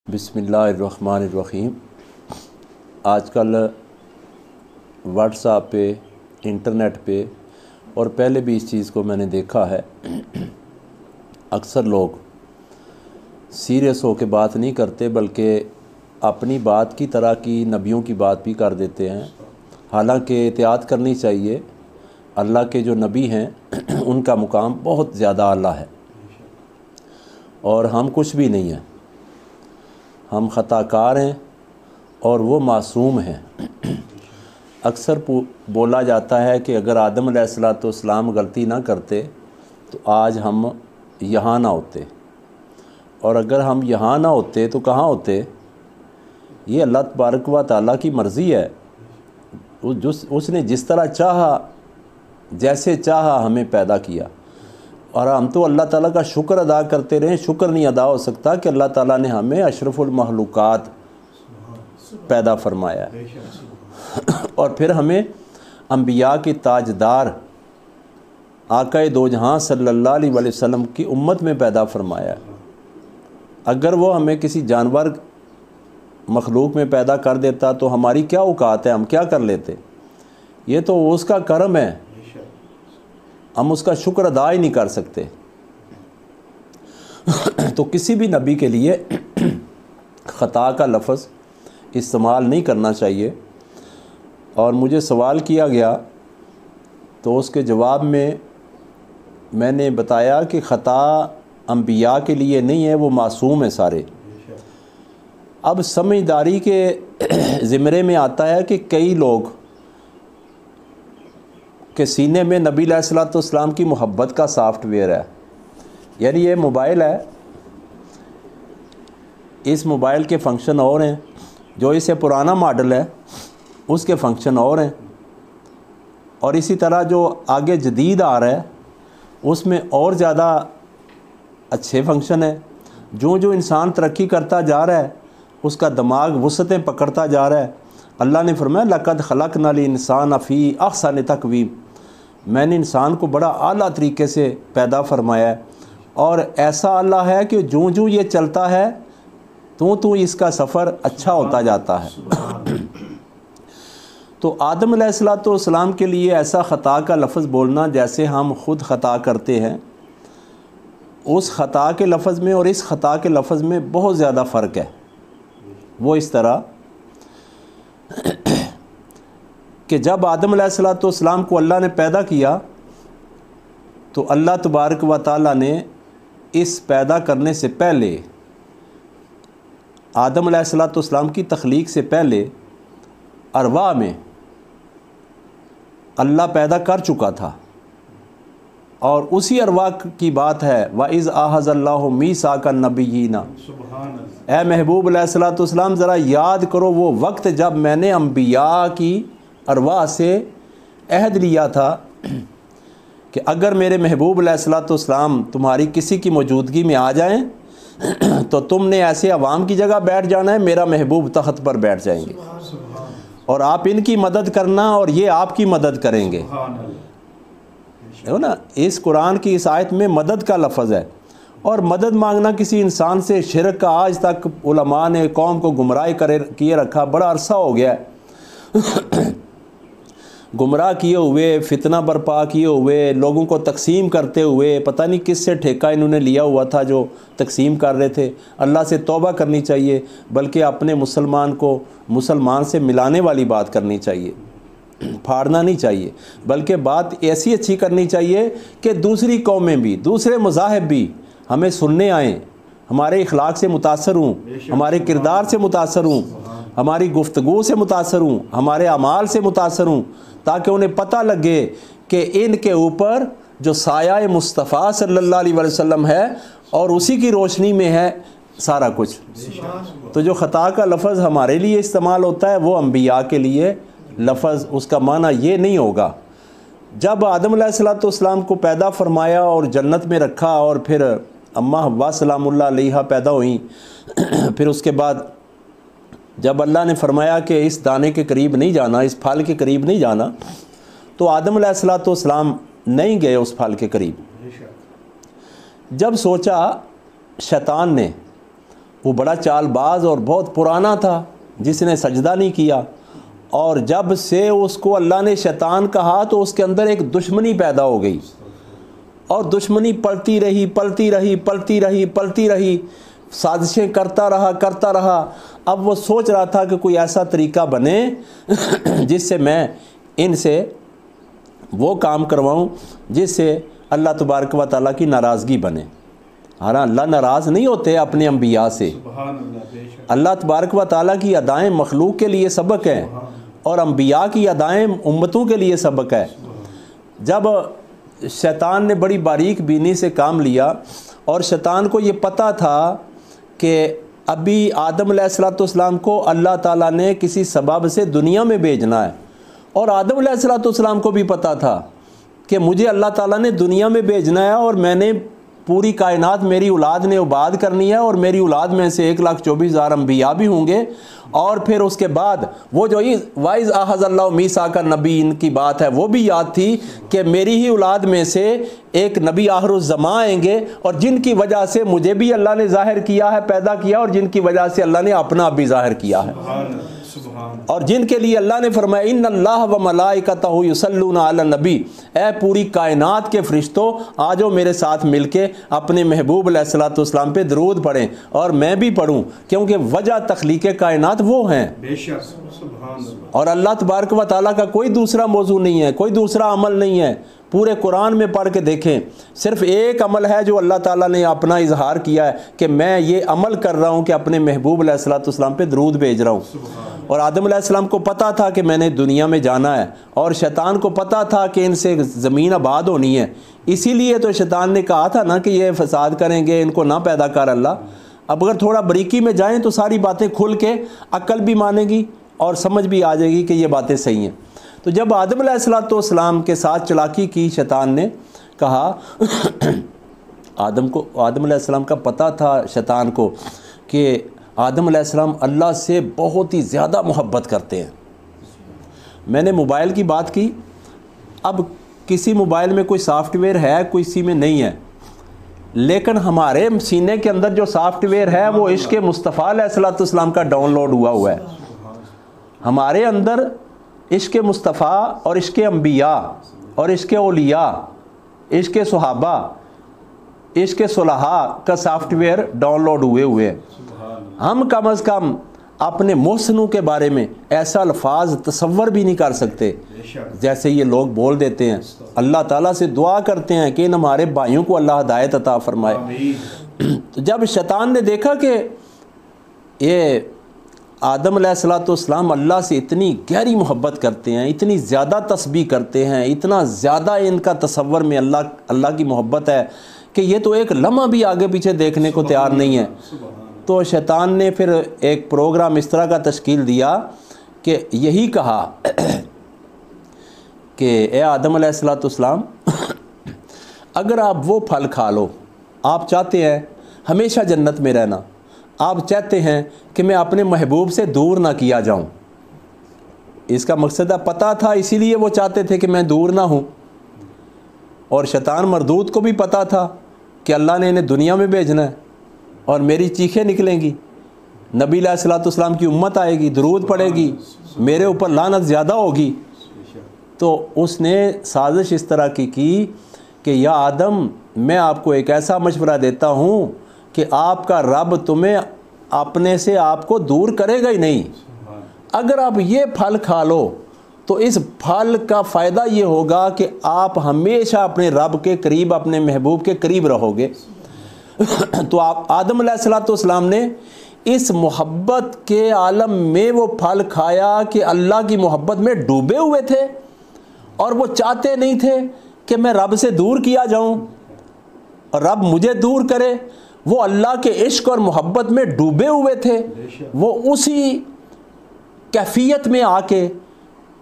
बिस्मिल्लाहिर्रहमानिर्रहीम। आजकल व्हाट्सएप पे, इंटरनेट पे और पहले भी इस चीज़ को मैंने देखा है, अक्सर लोग सीरियस हो के बात नहीं करते बल्कि अपनी बात की तरह की नबियों की बात भी कर देते हैं। हालांकि एहतियात करनी चाहिए, अल्लाह के जो नबी हैं उनका मुकाम बहुत ज़्यादा आला है और हम कुछ भी नहीं हैं, हम ख़ताकार हैं और वो मासूम हैं। अक्सर बोला जाता है कि अगर आदम अलैहिस्सलाम गलती ना करते तो आज हम यहाँ ना होते, और अगर हम यहाँ ना होते तो कहाँ होते। ये अल्लाह तबारक व तआला की मर्ज़ी है। उसने जिस तरह चाहा, जैसे चाहा हमें पैदा किया, और हम तो अल्लाह ताला का शुक्र अदा करते रहें। शुक्र नहीं अदा हो सकता कि अल्लाह ताला ने हमें अशरफुल महलूकात पैदा फरमाया और फिर हमें अंबिया के ताजदार आकाए दो जहां सल्लल्लाहु अलैहि वसल्लम की उम्मत में पैदा फरमाया। अगर वो हमें किसी जानवर मखलूक में पैदा कर देता तो हमारी क्या औकात है, हम क्या कर लेते। ये तो उसका करम है, हम उसका शुक्र अदा ही नहीं कर सकते। तो किसी भी नबी के लिए ख़ता का लफ्ज़ इस्तेमाल नहीं करना चाहिए। और मुझे सवाल किया गया तो उसके जवाब में मैंने बताया कि ख़ता अंबिया के लिए नहीं है, वो मासूम है सारे। अब समझदारी के ज़िम्मे में आता है कि कई लोग के सीने में नबी अलैहिस्सलाम की मोहब्बत का सॉफ्टवेयर है। यानी ये मोबाइल है, इस मोबाइल के फंक्शन और हैं, जो इससे पुराना मॉडल है उसके फंक्शन और हैं, और इसी तरह जो आगे जदीद आ रहा है उसमें और ज़्यादा अच्छे फंक्शन है। जो जो इंसान तरक्की करता जा रहा है उसका दिमाग वुसअतें पकड़ता जा रहा है। अल्लाह ने फरमाया लक़द ख़लक़नल इंसान फ़ी अहसन तक़वीम, मैंने इंसान को बड़ा आला तरीके से पैदा फरमाया है। और ऐसा अल्लाह है कि जो जो ये चलता है तो इसका सफ़र अच्छा होता जाता है। तो आदम अलैहिस्सलाम के लिए ऐसा ख़ता का लफ्ज़ बोलना जैसे हम ख़ुद ख़ता करते हैं, उस ख़ता के लफ्ज़ में और इस ख़ता के लफ्ज़ में बहुत ज़्यादा फ़र्क है। वो इस तरह कि जब आदम अलैहिस्सलाम को अल्लाह ने पैदा किया तो अल्लाह तबारक व तआला ने इस पैदा करने से पहले, आदम अलैहिस्सलाम की तख्लीक से पहले अरवा में अल्लाह पैदा कर चुका था। और उसी अरवा की बात है व इज़ आहज़ल्लाहु मीसाका नबिय्यीना, ए महबूब अलैहिस्सलाम ज़रा याद करो वो वक्त जब मैंने अंबिया की अरवा से अहद लिया था कि अगर मेरे महबूब अलैहिस्सलाम तुम्हारी किसी की मौजूदगी में आ जाएं तो तुमने ऐसे अवाम की जगह बैठ जाना है, मेरा महबूब तख्त पर बैठ जाएंगे और आप इनकी मदद करना और ये आपकी मदद करेंगे। है ना, इस कुरान की इस आयत में मदद का लफ्ज़ है। और मदद मांगना किसी इंसान से शिरक का आज तक उलमा ने कौम को गुमराह किए रखा, बड़ा अरसा हो गया है। गुमराह किए हुए, फितना बर्पा किए हुए, लोगों को तकसीम करते हुए, पता नहीं किस से ठेका इन्होंने लिया हुआ था जो तकसीम कर रहे थे। अल्लाह से तौबा करनी चाहिए, बल्कि अपने मुसलमान को मुसलमान से मिलाने वाली बात करनी चाहिए, फाड़ना नहीं चाहिए। बल्कि बात ऐसी अच्छी करनी चाहिए कि दूसरी कौमें भी, दूसरे मज़ाहिब भी हमें सुनने आएँ, हमारे इखलाक से मुतासर हूँ, हमारे किरदार से मुतासर हूँ, हमारी गुफ्तगू से मुतासर हूँ, हमारे अमाल से मुतासर हूँ, ताकि उन्हें पता लगे कि इनके ऊपर जो साया मुस्तफ़ा सल्लल्लाहु अलैहि वसल्लम है और उसी की रोशनी में है सारा कुछ। तो जो ख़ता का लफ्ज़ हमारे लिए इस्तेमाल होता है वो अंबिया के लिए लफ्ज़, उसका माना ये नहीं होगा। जब आदम अलैहिस्सलाम को पैदा फरमाया और जन्नत में रखा और फिर अम्मा हव्वा सलामुल्लाह अलैहा पैदा हुई, फिर उसके बाद जब अल्लाह ने फरमाया कि इस दाने के करीब नहीं जाना, इस फल के करीब नहीं जाना, तो आदम अलैहिस्सलाम नहीं गए उस फल के करीब। जब सोचा शैतान ने वो बड़ा चालबाज और बहुत पुराना था जिसने सजदा नहीं किया। और जब से उसको अल्लाह ने शैतान कहा तो उसके अंदर एक दुश्मनी पैदा हो गई और दुश्मनी पलती रही पलती रही पलती रही पलती रही, साजिशें करता रहा। अब वो सोच रहा था कि कोई ऐसा तरीका बने जिससे मैं इनसे वो काम करवाऊं जिससे अल्लाह तबारक व तआला की नाराज़गी बने। हाँ, अल्लाह नाराज़ नहीं होते अपने अंबिया से। अल्लाह तबारक व तआला की अदाएँ मखलूक के लिए सबक हैं और अंबिया की अदाएँ उम्मतों के लिए सबक है। जब शैतान ने बड़ी बारीक बीनी से काम लिया और शैतान को ये पता था कि अभी आदम अलैहिस्सलाम को अल्लाह ताला ने किसी सबब से दुनिया में भेजना है, और आदम अलैहिस्सलाम को भी पता था कि मुझे अल्लाह ताला ने दुनिया में भेजना है और मैंने पूरी कायनात मेरी औलाद ने इबादत करनी है और मेरी औलाद में से 1,24,000 अंबिया भी होंगे। और फिर उसके बाद वो जो वाइज़ अहज़ल्लाहु मीसाका नबीन की बात है वो भी याद थी कि मेरी ही औलाद में से एक नबी आखिरुज़्ज़मा आएंगे और जिनकी वजह से मुझे भी अल्लाह ने ज़ाहिर किया है, पैदा किया, और जिनकी वजह से अल्लाह ने अपना भी ज़ाहिर किया है, और जिनके लिए अल्लाह ने फरमाया इन्नल्लाह व मलाइकतहु युसल्लूना अला नबी, ए पूरी कायनात के फरिश्तों आ जाओ मेरे साथ मिलके अपने महबूब अलैहिस्सलाम पे दरूद पढ़ें और मैं भी पढ़ूं, क्योंकि वजह तख्लीक़ कायनात वो हैं। और अल्लाह तबारक व तआला का कोई दूसरा मौजू नहीं है, कोई दूसरा अमल नहीं है। पूरे कुरान में पढ़ के देखें, सिर्फ एक अमल है जो अल्लाह ताला ने अपना इजहार किया है कि मैं ये अमल कर रहा हूँ कि अपने महबूब अलैहिस्सलाम पे दरूद भेज रहा हूँ। और आदम अलैहिस्सलाम को पता था कि मैंने दुनिया में जाना है, और शैतान को पता था कि इनसे ज़मीन आबाद होनी है, इसीलिए तो शैतान ने कहा था ना कि ये फसाद करेंगे, इनको ना पैदा कर अल्लाह। अब अगर थोड़ा बारीकी में जाएँ तो सारी बातें खुल के अक्ल भी मानेगी और समझ भी आ जाएगी कि ये बातें सही हैं। तो जब आदम अलैहिस्सलाम के साथ चालाकी की, शैतान ने कहा आदम अलैहिस्सलाम का पता था शैतान को कि आदम अलैहिस्सलाम अल्लाह से बहुत ही ज़्यादा मोहब्बत करते हैं। मैंने मोबाइल की बात की, अब किसी मोबाइल में कोई सॉफ्टवेयर है, किसी में नहीं है, लेकिन हमारे सीने के अंदर जो सॉफ्टवेयर है वो इश्क़ मुस्तफ़ा अलैहिस्सलाम का डाउनलोड हुआ है। हमारे अंदर इश्क़ मुस्तफ़ा और इश्क़ अंबिया और इश्क़ औलिया, इश्क़ सहाबा, इश्क़ सुलहा का सॉफ्टवेयर डाउनलोड हुए हैं। हम कम अज़ कम अपने मोहसिनों के बारे में ऐसा अल्फाज तसव्वुर भी नहीं कर सकते जैसे ये लोग बोल देते हैं। अल्लाह ताला से दुआ करते हैं कि इन हमारे भाइयों को अल्लाह हिदायत अता फरमाए। जब शैतान ने देखा कि ये आदम अलैहिस्सलाम अल्लाह से इतनी गहरी मोहब्बत करते हैं, इतनी ज़्यादा तस्बीह करते हैं, इतना ज़्यादा इनका तसव्वुर में अल्लाह की मोहब्बत है कि ये तो एक लम्हा भी आगे पीछे देखने को तैयार नहीं है। तो शैतान ने फिर एक प्रोग्राम इस तरह का तश्कील दिया कि यही कहा कि ए आदम अलैहिस्सलाम अगर आप वो फल खा लो, आप चाहते हैं हमेशा जन्नत में रहना, आप चाहते हैं कि मैं अपने महबूब से दूर ना किया जाऊं, इसका मकसद पता था, इसीलिए वो चाहते थे कि मैं दूर ना हूं। और शैतान मरदूद को भी पता था कि अल्लाह ने इन्हें दुनिया में भेजना है और मेरी चीखें निकलेंगी, नबी अलैहिस्सलाम की उम्मत आएगी, दरूद पड़ेगी, मेरे ऊपर लानत ज़्यादा होगी। तो उसने साजिश इस तरह की कि या आदम, मैं आपको एक ऐसा मशवरा देता हूँ कि आपका रब तुम्हें अपने से आपको दूर करेगा ही नहीं। अगर आप ये फल खा लो तो इस फल का फ़ायदा ये होगा कि आप हमेशा अपने रब के करीब, अपने महबूब के करीब रहोगे। तो आप आदम अलैहिस्सलाम ने इस मोहब्बत के आलम में वो फल खाया कि अल्लाह की मोहब्बत में डूबे हुए थे और वो चाहते नहीं थे कि मैं रब से दूर किया जाऊं और रब मुझे दूर करे। वो अल्लाह के इश्क और मोहब्बत में डूबे हुए थे। वो उसी कैफियत में आके,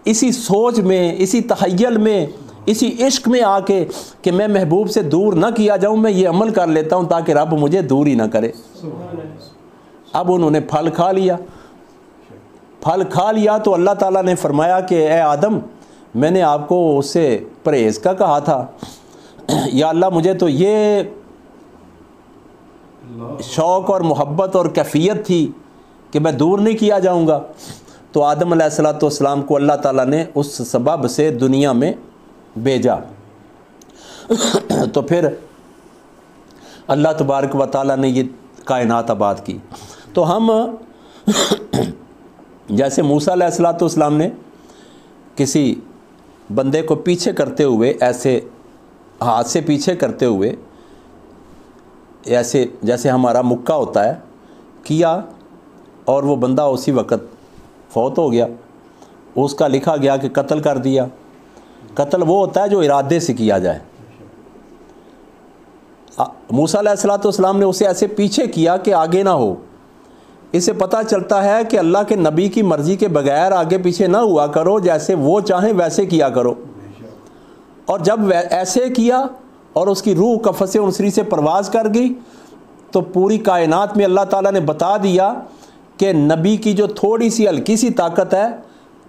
इसी सोच में, इसी तहय्युल में, इसी इश्क में आके कि मैं महबूब से दूर ना किया जाऊं, मैं ये अमल कर लेता हूं ताकि रब मुझे दूर ही ना करे। अब उन्होंने फल खा लिया। फल खा लिया तो अल्लाह ताला ने फरमाया कि ए आदम, मैंने आपको उससे परहेज़ का कहा था, या अल्लाह मुझे तो ये शौक़ और मोहब्बत और कैफियत थी कि मैं दूर नहीं किया जाऊंगा, तो आदम अलैहिस्सलाम को अल्लाह ताला ने उस सबब से दुनिया में भेजा। तो फिर अल्लाह तबारक व तआला ने ये कायनात आबाद की। तो हम जैसे मूसा अलैहिस्सलाम ने किसी बंदे को पीछे करते हुए, ऐसे हाथ से पीछे करते हुए, ऐसे जैसे हमारा मुक्का होता है, किया और वो बंदा उसी वक़्त फौत हो गया, उसका लिखा गया कि कत्ल कर दिया। कत्ल वो होता है जो इरादे से किया जाए। मूसा अलैहिस्सलाम ने उसे ऐसे पीछे किया कि आगे ना हो। इससे पता चलता है कि अल्लाह के नबी की मर्ज़ी के बगैर आगे पीछे ना हुआ करो, जैसे वो चाहें वैसे किया करो। और जब ऐसे किया और उसकी रूह कफ़स उनसरी से परवाज़ कर गई, तो पूरी कायनात में अल्लाह ताला ने बता दिया कि नबी की जो थोड़ी सी हल्की सी ताकत है,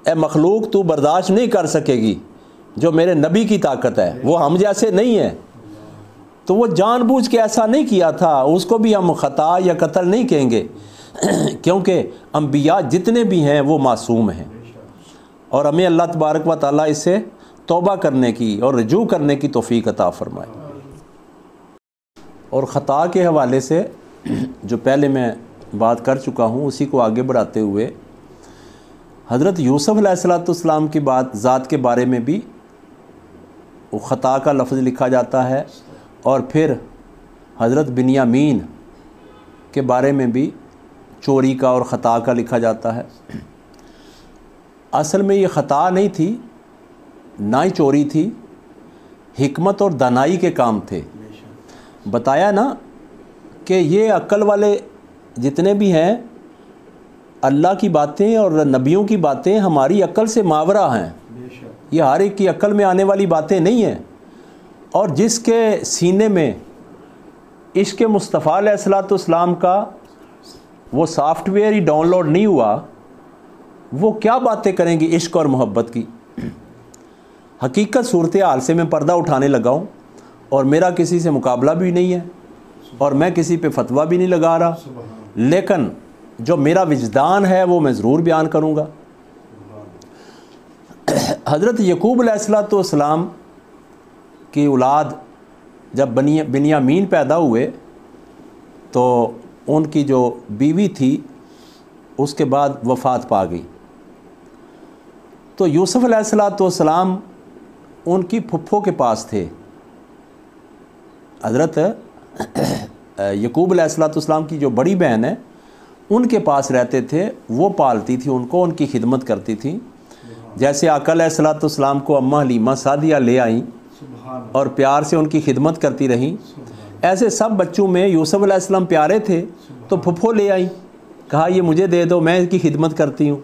ए मखलूक तू बर्दाश्त नहीं कर सकेगी। जो मेरे नबी की ताकत है वो हम जैसे नहीं है। तो वो जानबूझ के ऐसा नहीं किया था, उसको भी हम ख़ता या कत्ल नहीं कहेंगे, क्योंकि अम्बिया जितने भी हैं वो मासूम हैं। और हमें अल्लाह तबारक व तआला इससे तौबा करने की और रुजू करने की तौफीक अता फरमाए। और ख़ता के हवाले से जो पहले मैं बात कर चुका हूँ, उसी को आगे बढ़ाते हुए हज़रत यूसुफ़ अलैहिस्सलाम की बात ज़ात के बारे में भी वो ख़ता का लफ्ज़ लिखा जाता है, और फिर हज़रत बिन्यामीन के बारे में भी चोरी का और ख़ता का लिखा जाता है। असल में ये ख़ता नहीं थी, ना ही चोरी थी, हिकमत और दानाई के काम थे। बताया ना कि ये अक्ल वाले जितने भी हैं, अल्लाह की बातें और नबियों की बातें हमारी अक्ल से मावरा हैं। ये हर एक की अक्ल में आने वाली बातें नहीं हैं। और जिसके सीने में इश्क़ मुस्तफ़ा अलैहिस्सलाम का वो सॉफ्टवेयर ही डाउनलोड नहीं हुआ, वो क्या बातें करेंगी इश्क़ और मोहब्बत की। हकीकत सूरत हाल से मैं पर्दा उठाने लगा हूँ, और मेरा किसी से मुकाबला भी नहीं है, और मैं किसी पे फतवा भी नहीं लगा रहा, लेकिन जो मेरा विजदान है वो मैं ज़रूर बयान करूँगा। हज़रत यकूब अलैहिस्सलाम की औलाद जब बिन्यामीन पैदा हुए, तो उनकी जो बीवी थी उसके बाद वफ़ात पा गई। तो यूसुफ़ अलैहिस्सलाम उनकी फुफ्फो के पास थे। हज़रत यकूब अलैहिस्सलाम की जो बड़ी बहन है उनके पास रहते थे, वो पालती थी उनको, उनकी खिदमत करती थी। जैसे आका अलैहिस्सलाम को अम्मा हलीमा सादिया ले आई और प्यार से उनकी खिदमत करती रहीं, ऐसे सब बच्चों में यूसुफ़ अलैहिस्सलाम प्यारे थे, तो फुफ्फो ले आई, कहा ये मुझे दे दो, मैं इसकी खिदमत करती हूँ।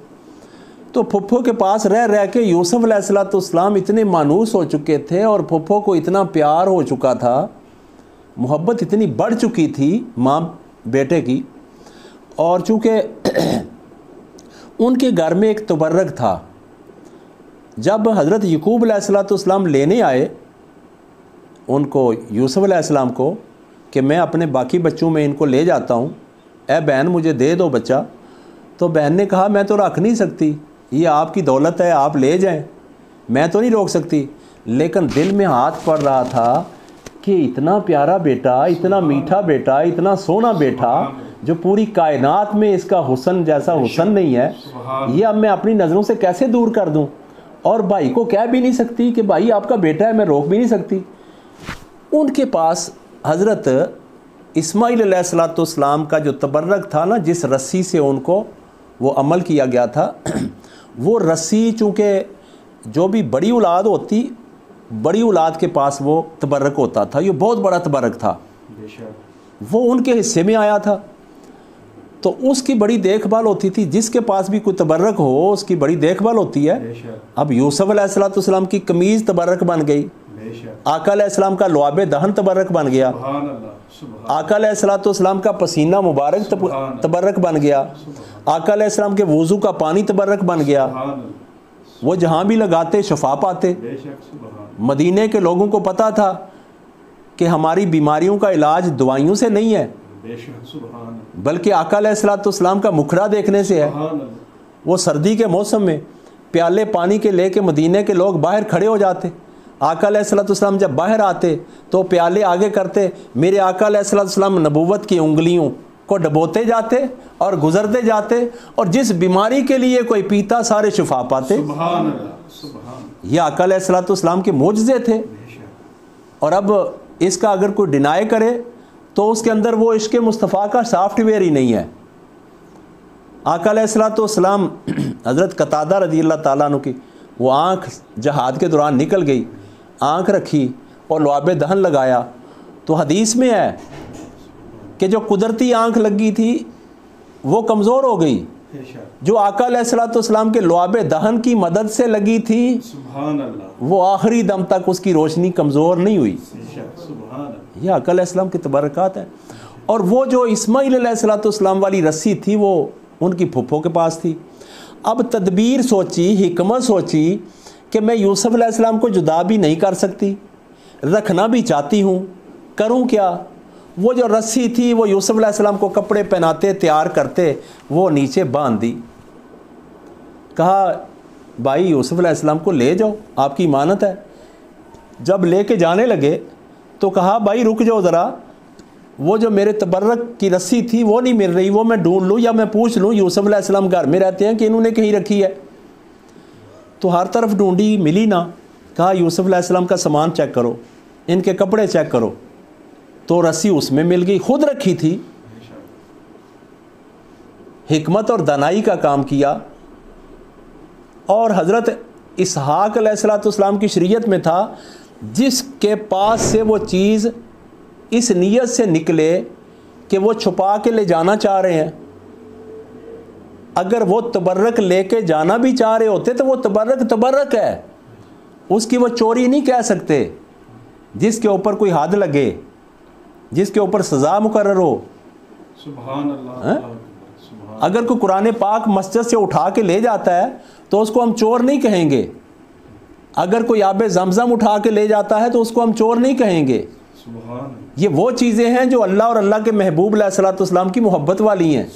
तो फुफ्फो के पास रह रह के यूसुफ़ अलैहिस्सलाम इतने मानूस हो चुके थे, और फुफ्फो को इतना प्यार हो चुका था, मोहब्बत इतनी बढ़ चुकी थी माँ बेटे की। और चूँकि उनके घर में एक तबर्रक था, जब हज़रत यकूब अलैहिस्सलाम लेने आए उनको, यूसुफ़ अलैहिस्सलाम को, कि मैं अपने बाकी बच्चों में इनको ले जाता हूँ, ए बहन मुझे दे दो बच्चा, तो बहन ने कहा मैं तो रख नहीं सकती, ये आपकी दौलत है, आप ले जाएं, मैं तो नहीं रोक सकती। लेकिन दिल में हाथ पड़ रहा था कि इतना प्यारा बेटा, इतना मीठा बेटा, इतना सोना बेटा, जो पूरी कायनात में इसका हुस्न जैसा हुस्न नहीं है, ये अब मैं अपनी नज़रों से कैसे दूर कर दूं। और भाई को कह भी नहीं सकती कि भाई आपका बेटा है, मैं रोक भी नहीं सकती। उनके पास हज़रत इस्माइल अलैहिस्सलाम का जो तबर्रक था ना, जिस रस्सी से उनको वो अमल किया गया था, वो रस्सी चूँकि जो भी बड़ी औलाद होती, बड़ी औलाद के पास वो तबर्रक होता था, ये बहुत बड़ा तबर्रक था, वो उनके हिस्से में आया था, तो उसकी बड़ी देखभाल होती थी। जिसके पास भी कोई तबर्रक हो उसकी बड़ी देखभाल होती है। अब यूसुफ़ अलैहिस्सलाम की कमीज़ तबर्रक बन गई, आका अलैहिस्सलाम का लुआबे दहन तबर्रक बन गया, आका अलैहिस्सलाम का पसीना मुबारक तबर्रक बन गया, आका अलैहिस्सलाम के वज़ू का पानी तबर्रक बन गया, वो जहाँ भी लगाते शफा पाते। मदीने के लोगों को पता था कि हमारी बीमारियों का इलाज दवाइयों से नहीं है, बल्कि आका अलैहिस्सलाम का मुखड़ा देखने से है। वो सर्दी के मौसम में प्याले पानी के लेके मदीने के लोग बाहर खड़े हो जाते। आका अलैहिस्सलाम जब बाहर आते तो प्याले आगे करते, मेरे आका अलैहिस्सलाम नबूवत की उंगलियों को डबोते जाते और गुजरते जाते, और जिस बीमारी के लिए कोई पीता सारे शिफा पाते। ये आका अलैहिस्सलाम के मोजज़े थे। और अब इसका अगर कोई डिनाई करे तो उसके अंदर वो इश्क़ मुस्तफ़ा का सॉफ्टवेयर ही नहीं है। आका अलैहिस्सलाम हज़रत कतादा रज़ियल्लाहु ताला अन्हु की वो आँख जहाद के दौरान निकल गई, आँख रखी और लुआब दहन लगाया, तो हदीस में है कि जो कुदरती आँख लगी थी वो कमज़ोर हो गई, जो आका अलैहिस्सलाम के लुआब दहन की मदद से लगी थी वो आखिरी दम तक उसकी रोशनी कमज़ोर नहीं हुई। यह आका अलैहिस्सलाम की तबरकात है। और वो जो इस्माइल अलैहिस्सलाम वाली रस्सी थी वो उनकी फुफ्फो के पास थी। अब तदबीर सोची, हिकमत सोची कि मैं यूसुफ अलैहिस्सलाम को जुदा भी नहीं कर सकती, रखना भी चाहती हूँ, करूँ क्या। वो जो रस्सी थी वो यूसुफ अलैहिस्सलाम को कपड़े पहनाते तैयार करते वो नीचे बांध दी। कहा भाई यूसुफ अलैहिस्सलाम को ले जाओ, आपकी इमानत है। जब लेके जाने लगे तो कहा भाई रुक जाओ ज़रा, वो जो मेरे तबर्रक की रस्सी थी वो नहीं मिल रही, वो मैं ढूंढ लूँ या मैं पूछ लूँ यूसुफ अलैहिस्सलाम घर में रहते हैं कि इन्होंने कहीं रखी है। तो हर तरफ ढूंढी, मिली ना। कहा यूसुफ अलैहिस्सलाम का सामान चेक करो, इनके कपड़े चेक करो, तो रस्सी उसमें मिल गई, खुद रखी थी। हिकमत और दानाई का काम किया। और हज़रत इसहाक अलैहिस्सलाम की शरीयत में था जिसके पास से वो चीज़ इस नीयत से निकले कि वो छुपा के ले जाना चाह रहे हैं, अगर वो तबर्रक लेके जाना भी चाह रहे होते तो वो तबर्रक है, उसकी वो चोरी नहीं कह सकते। जिसके ऊपर कोई हद लगे, जिसके ऊपर सज़ा मुकर्रर हो। सुभान अल्लाह। अगर कोई कुरान पाक मस्जिद से उठा के ले जाता है तो उसको हम चोर नहीं कहेंगे। अगर कोई आबे ज़मज़म उठा के ले जाता है तो उसको हम चोर नहीं कहेंगे। ये वो चीज़ें हैं जो अल्लाह और अल्लाह के महबूब अलैहिस्सलाम की मोहब्बत वाली हैं।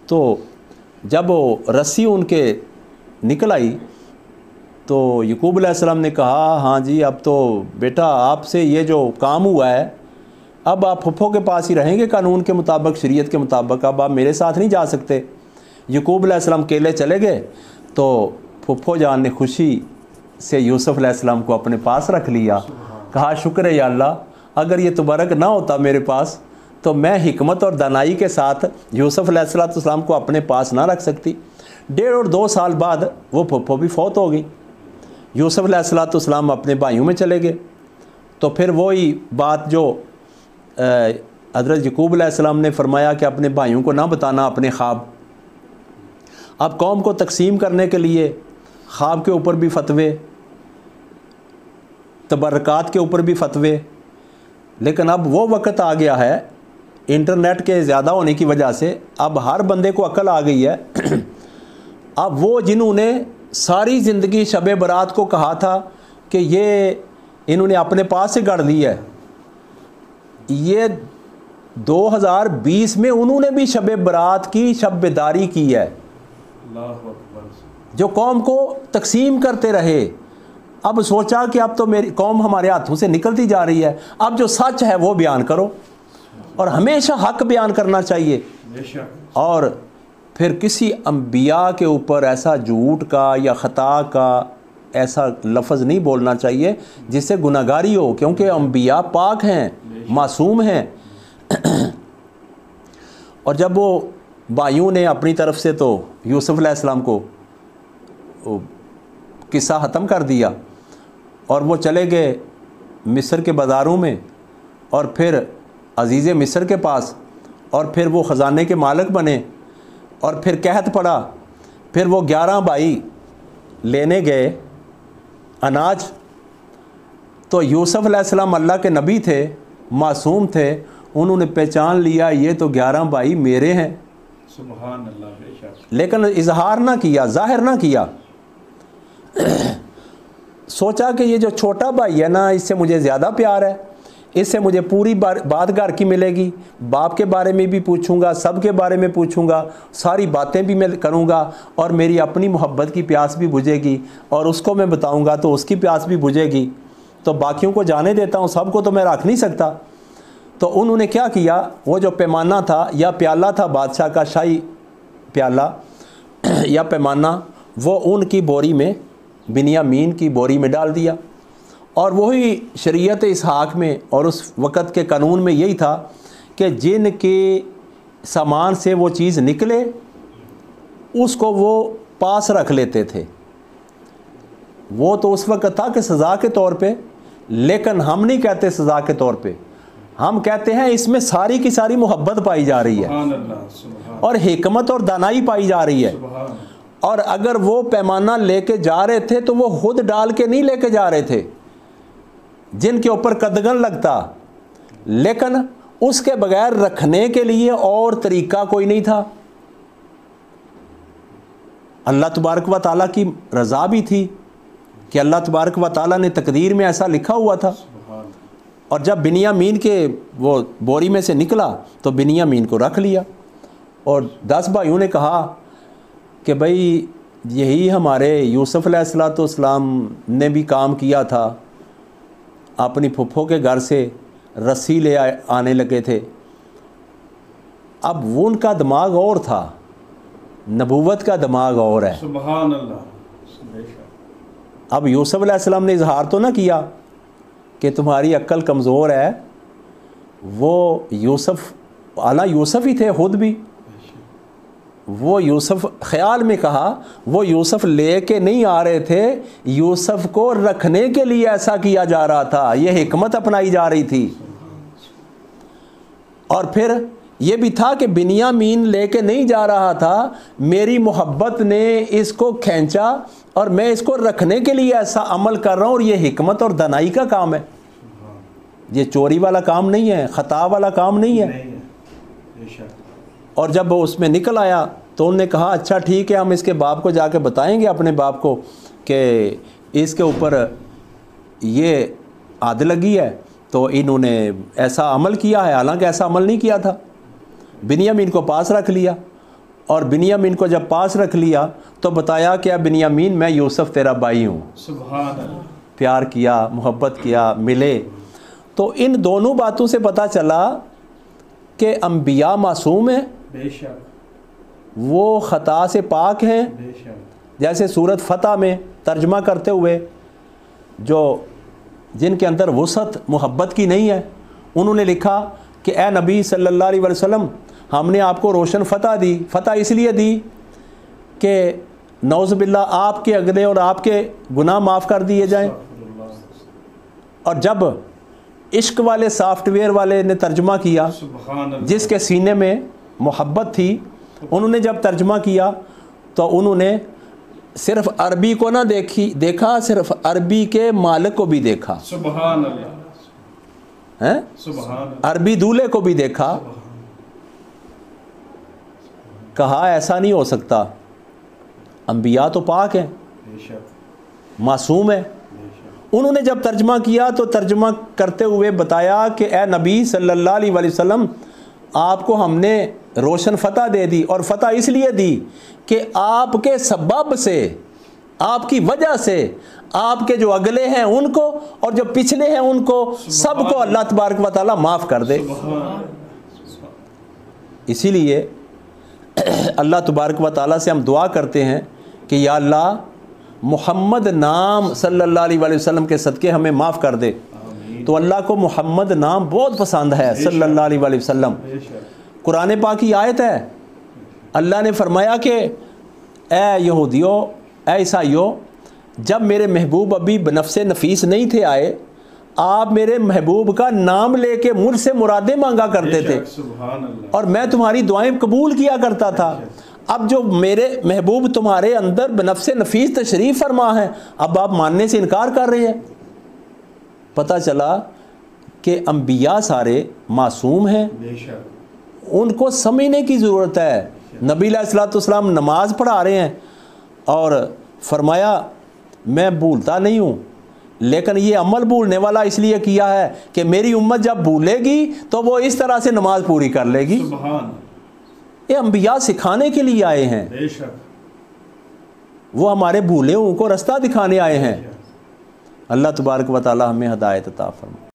तो जब वो रस्सी उनके निकल आई तो याकूब अलैहिस्सलाम ने कहा हाँ जी, अब तो बेटा आपसे ये जो काम हुआ है अब आप फुफ्फो के पास ही रहेंगे, कानून के मुताबिक, शरीयत के मुताबिक, अब आप मेरे साथ नहीं जा सकते। याकूब अलैहिस्सलाम अकेले चले गए तो फुफ्फो जान ने खुशी से यूसुफ अलैहिस्सलाम को अपने पास रख लिया। कहा शुक्र है या अल्लाह, अगर ये तबरक ना होता मेरे पास तो मैं हिकमत और दानाई के साथ यूसुफ अलैहिस्सलाम को अपने पास ना रख सकती। 1.5 और 2 साल बाद वो फुफ्फो भी फौत हो गई। यूसुफ अलैहिस्सलाम अपने भाइयों में चले गए। तो फिर वही बात जो हज़रत याकूब अलैहिस्सलाम ने फरमाया कि अपने भाइयों को ना बताना अपने ख्वाब। अब कौम को तकसीम करने के लिए ख्वाब के ऊपर भी फतवे, तबरकात के ऊपर भी फतवे। लेकिन अब वो वक़्त आ गया है इंटरनेट के ज़्यादा होने की वजह से, अब हर बंदे को अक्ल आ गई है। अब वो जिन्होंने सारी ज़िंदगी शब बरात को कहा था कि ये इन्होंने अपने पास से गढ़ ली है, ये 2020 में उन्होंने भी शब बरात की शब बेदारी की है। जो कौम को तकसीम करते रहे, अब सोचा कि अब तो मेरी कौम हमारे हाथों से निकलती जा रही है, अब जो सच है वो बयान करो, और हमेशा हक बयान करना चाहिए। और फिर किसी अंबिया के ऊपर ऐसा झूठ का या ख़ता का ऐसा लफ्ज़ नहीं बोलना चाहिए जिससे गुनाहगारी हो, क्योंकि अंबिया पाक हैं, मासूम हैं। और जब वो भाइयों ने अपनी तरफ से तो यूसुफ अलैहिस्सलाम को किस्सा ख़त्म कर दिया और वो चले गए मिस्र के बाज़ारों में, और फिर अज़ीज़ मिस्र के पास, और फिर वो ख़जाने के मालिक बने, और फिर कहत पड़ा। फिर वो 11 भाई लेने गए अनाज। तो यूसुफ अलैहिस्सलाम अल्लाह के नबी थे, मासूम थे, उन्होंने पहचान लिया ये तो 11 भाई मेरे हैं। सुभान अल्लाह। लेकिन इजहार ना किया, जाहिर ना किया। सोचा कि ये जो छोटा भाई है ना, इससे मुझे ज़्यादा प्यार है, इससे मुझे पूरी बात घर की मिलेगी, बाप के बारे में भी पूछूंगा, सब के बारे में पूछूंगा, सारी बातें भी मैं करूंगा, और मेरी अपनी मोहब्बत की प्यास भी बुझेगी, और उसको मैं बताऊंगा तो उसकी प्यास भी बुझेगी। तो बाकियों को जाने देता हूँ, सबको तो मैं रख नहीं सकता। तो उन्होंने क्या किया, वो जो पैमाना था या प्याला था बादशाह का, शाही प्याला या पैमाना, वो उनकी बोरी में, बिन्यामीन की बोरी में डाल दिया। और वही शरीयत इसहाक में और उस वक़्त के कानून में यही था कि जिनके सामान से वो चीज़ निकले उसको वो पास रख लेते थे। वो तो उस वक़्त था कि सज़ा के तौर पे, लेकिन हम नहीं कहते सज़ा के तौर पे, हम कहते हैं इसमें सारी की सारी मोहब्बत पाई जा रही है और हिकमत और दानाई पाई जा रही है। और अगर वो पैमाना लेके जा रहे थे तो वो खुद डाल के नहीं लेके जा रहे थे जिनके ऊपर कदगन लगता, लेकिन उसके बगैर रखने के लिए और तरीका कोई नहीं था। अल्लाह तबारक व ताला की रज़ा भी थी कि अल्लाह तबारक व ताला ने तकदीर में ऐसा लिखा हुआ था। और जब बिन्यामीन के वो बोरी में से निकला तो बिन्यामीन को रख लिया, और 10 भाइयों ने कहा कि भाई यही हमारे यूसुफ अलैहिस्सलाम ने भी काम किया था, अपनी फुफ्फो के घर से रस्सी ले आने लगे थे। अब वो उनका दिमाग और था, नबूवत का दिमाग और है। सुभान अल्लाह। अब यूसुफ अलैहिस्सलाम ने इजहार तो ना किया कि तुम्हारी अक्ल कमज़ोर है, वो यूसुफ आला यूसुफ ही थे खुद भी। वो यूसुफ ख्याल में कहा, वो यूसुफ ले के नहीं आ रहे थे, यूसुफ को रखने के लिए ऐसा किया जा रहा था, ये हिकमत अपनाई जा रही थी। और फिर ये भी था कि बिन्यामीन लेके नहीं जा रहा था, मेरी मोहब्बत ने इसको खींचा और मैं इसको रखने के लिए ऐसा अमल कर रहा हूँ, और ये हिकमत और दनाई का काम है। ये चोरी वाला काम नहीं है, ख़ता वाला काम नहीं है। और जब वो उसमें निकल आया तो उन्होंने कहा अच्छा ठीक है, हम इसके बाप को जाके बताएंगे अपने बाप को कि इसके ऊपर ये आद लगी है, तो इन्होंने ऐसा अमल किया है, हालांकि ऐसा अमल नहीं किया था। बिन्यामीन को पास रख लिया, और बिन्यामीन को जब पास रख लिया तो बताया कि बिन्यामीन मैं यूसुफ तेरा भाई हूँ। सुभान अल्लाह। प्यार किया, मोहब्बत किया, मिले। तो इन दोनों बातों से पता चला कि अम्बिया मासूम हैं, बेशक वो ख़ता से पाक हैं। बेशक जैसे सूरत फ़तह में तर्जमा करते हुए जो जिनके अंदर वुसअत मोहब्बत की नहीं है, उन्होंने लिखा कि ए नबी सल्लल्लाहु अलैहि वसल्लम, हमने आपको रोशन फ़तह दी। फ़तह इसलिए दी कि नौज़ बिल्लाह आपके अगले और आपके गुनाह माफ़ कर दिए जाएं। और जब इश्क वाले सॉफ्टवेयर वाले ने तर्जमा किया, जिसके सीने में मोहब्बत थी, उन्होंने जब तर्जमा किया तो उन्होंने सिर्फ अरबी को ना देखा, सिर्फ अरबी के मालिक को भी देखा। सुभान अल्लाह। हैं? सुभान अरबी दूल्हे को भी देखा। कहा ऐसा नहीं हो सकता, अंबिया तो पाक हैं, मासूम है। उन्होंने जब तर्जमा किया तो तर्जमा करते हुए बताया कि ए नबी सल्लल्लाहु अलैहि वसल्लम, आपको हमने रोशन फ़तह दे दी, और फ़तह इसलिए दी कि आपके सबब से, आपकी वजह से आपके जो अगले हैं उनको और जो पिछले हैं उनको सबको अल्लाह तबारक व तआला माफ़ कर दे। इसीलिए अल्लाह तबारक व तआला से हम दुआ करते हैं कि या अल्लाह, मोहम्मद नाम सल्लल्लाहु अलैहि वसल्लम के सदक़े हमें माफ़ कर दे। तो अल्लाह को मोहम्मद नाम बहुत पसंद है सल्लल्लाहु अलैहि वसल्लम। कुरान पाक की आयत है, अल्लाह ने फरमाया कि ए यहूदियों, ए ईसाइयों, जब मेरे महबूब अभी बनफ्से नफीस नहीं थे आए, आप मेरे महबूब का नाम लेके मुझसे मुरादें मांगा करते थे और मैं तुम्हारी दुआएं कबूल किया करता था। अब जो मेरे महबूब तुम्हारे अंदर बनफ्से नफीस तशरीफ़ फरमा है, अब आप मानने से इनकार कर रहे हैं। पता चला कि अंबिया सारे मासूम हैं, उनको समझने की ज़रूरत है। नबी अलैहिस्सलाम नमाज पढ़ा रहे हैं और फरमाया मैं भूलता नहीं हूँ लेकिन ये अमल भूलने वाला इसलिए किया है कि मेरी उम्मत जब भूलेगी तो वो इस तरह से नमाज पूरी कर लेगी। सुभान ये अंबिया सिखाने के लिए आए हैं, बेशक वो हमारे भूले हुओं को रास्ता दिखाने आए हैं। अल्लाह तबारक व तआला हमें हदायत अता फरमाए।